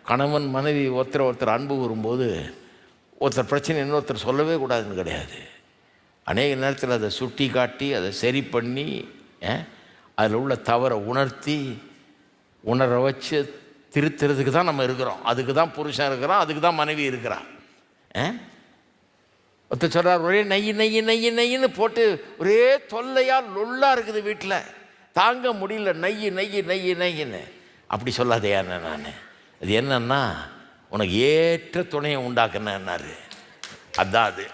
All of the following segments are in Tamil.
கணவன் மனைவி ஒருத்தர் அன்பு கூறும்போது ஒருத்தர் பிரச்சனை இன்னொருத்தர் சொல்லவே கூடாதுன்னு கிடையாது. அநேக நேரத்தில் அதை சுட்டி காட்டி அதை சரி பண்ணி அதில் உள்ள தவறை உணர வச்சு திருத்துறதுக்கு தான் நம்ம இருக்கிறோம். அதுக்கு தான் புருஷன் இருக்கிறான், அதுக்கு தான் மனைவி இருக்கிறான். ஒருத்தர் சொல்கிறார், ஒரே நெய்யின்னு போட்டு ஒரே தொல்லையாக லொல்லாக இருக்குது வீட்டில், தாங்க முடியல, நெய்யின்னு. அப்படி சொல்லாதையா நான். அது என்னன்னா, உனக்கு ஏற்ற துணையை உண்டாக்குனாரு. அதான் அது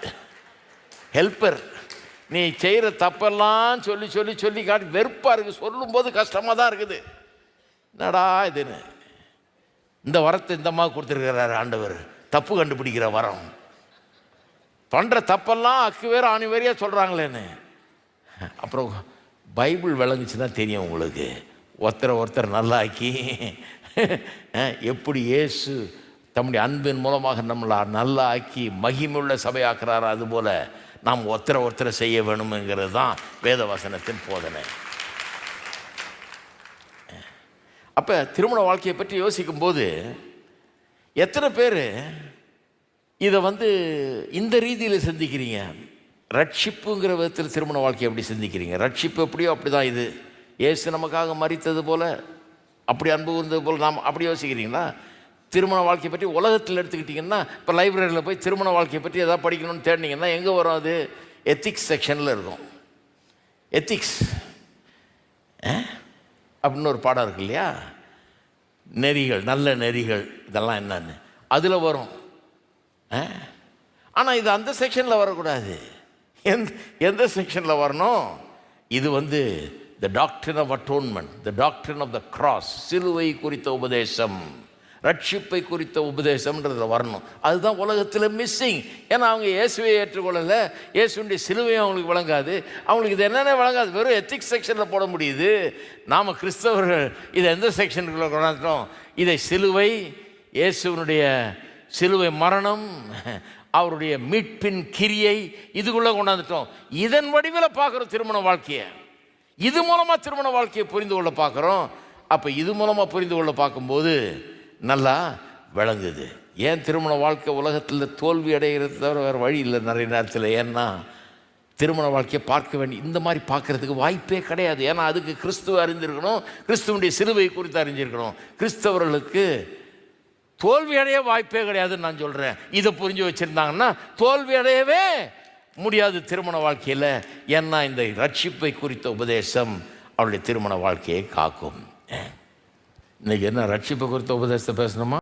ஹெல்ப்பர். நீ செய்கிற தப்பெல்லாம் சொல்லி காட்டி வெறுப்பாக இருக்குது, சொல்லும்போது கஷ்டமாக தான் இருக்குது. என்னடா இதுன்னு இந்த வரத்தை இந்த மாதிரி கொடுத்துருக்கிறாரு ஆண்டவர், தப்பு கண்டுபிடிக்கிற வரம். பண்ணுற தப்பெல்லாம் வேறு ஆணி வேறையாக சொல்கிறாங்களேன்னு. அப்புறம் பைபிள் விளங்குச்சுன்னா தெரியும் உங்களுக்கு. ஒருத்தர் நல்லாக்கி எப்படி இயேசு தம்முடைய அன்பின் மூலமாக நம்மளை நல்லா ஆக்கி மகிமையுள்ள சபையாக்குறாரு, அதுபோல் நாம் ஒருத்தரை செய்ய வேணுங்கிறது தான் வேத வசனத்தின் போதனை. அப்போ திருமண வாழ்க்கையை பற்றி யோசிக்கும்போது எத்தனை பேர் இதை இந்த ரீதியில் சிந்திக்கிறீங்க? ரட்சிப்புங்கிற விதத்தில் திருமண வாழ்க்கையை எப்படி சிந்திக்கிறீங்க? ரட்சிப்பு எப்படியோ அப்படி தான் இது. இயேசு நமக்காக மரித்தது போல், அப்படி அன்பு இருந்தது போல் நாம் அப்படி யோசிக்கிறீங்களா? திருமண வாழ்க்கையை பற்றி உலகத்தில் எடுத்துக்கிட்டிங்கன்னா, இப்போ லைப்ரரியில் போய் திருமண வாழ்க்கையை பற்றி எதாவது படிக்கணும்னு தேடினீங்கன்னா எங்கே வரும்? அது எத்திக்ஸ் செக்ஷனில் இருக்கும். எத்திக்ஸ் அப்படின்னு ஒரு பாடம் இருக்கு இல்லையா? நெறிகள், நல்ல நெறிகள், இதெல்லாம் என்னன்னு அதில் வரும். ஆனால் இது அந்த செக்ஷனில் வரக்கூடாது. எந்த செக்ஷனில் வரணும்? இது the doctrine of atonement, the doctrine of the cross, சிலுவை குறித்த உபதேசம், ரட்சிப்பை குறித்த உபதேசம்ன்றதுல வரணும். அதுதான் உலகத்தில் மிஸ்ஸிங். ஏன்னா அவங்க இயேசுவை ஏற்றுக்கொள்ளலை, இயேசுடைய சிலுவையும் அவங்களுக்கு விளங்காது, அவங்களுக்கு இது என்னென்ன விளங்காது. வெறும் எத்திக்ஸ் செக்ஷனில் போட முடியுது. நாம் கிறிஸ்தவர்கள் இதை எந்த செக்ஷனுக்குள்ளே கொண்டாந்துட்டோம்? இதை சிலுவை, இயேசுவனுடைய சிலுவை மரணம், அவருடைய மீட்பின் கிரியை, இதுக்குள்ளே கொண்டாந்துட்டோம். இதன் வடிவில் பார்க்குறோம் திருமண வாழ்க்கையை. இது மூலமாக திருமண வாழ்க்கையை புரிந்து கொள்ள பார்க்குறோம். அப்போ இது மூலமாக புரிந்து கொள்ள பார்க்கும்போது நல்லா விளங்குது. ஏன் திருமண வாழ்க்கை உலகத்தில் தோல்வி அடைகிறது தவிர வேறு வழி இல்லை நிறைய நேரத்தில். ஏன்னா திருமண வாழ்க்கையை பார்க்க வேண்டிய இந்த மாதிரி பார்க்குறதுக்கு வாய்ப்பே கிடையாது. ஏன்னா அதுக்கு கிறிஸ்துவ அறிஞ்சிருக்கணும், கிறிஸ்துவனுடைய சிலுவை குறித்து அறிஞ்சிருக்கணும். கிறிஸ்தவர்களுக்கு தோல்வி அடைய வாய்ப்பே கிடையாதுன்னு நான் சொல்கிறேன். இதை புரிஞ்சு வச்சுருந்தாங்கன்னா தோல்வி அடையவே முடியாது திருமண வாழ்க்கையில். ஏன்னா இந்த ரட்சிப்பை குறித்த உபதேசம் அவருடைய திருமண வாழ்க்கையை காக்கும். இன்னைக்கு என்ன ரட்சிப்பை குறித்த உபதேசத்தை பேசணுமா?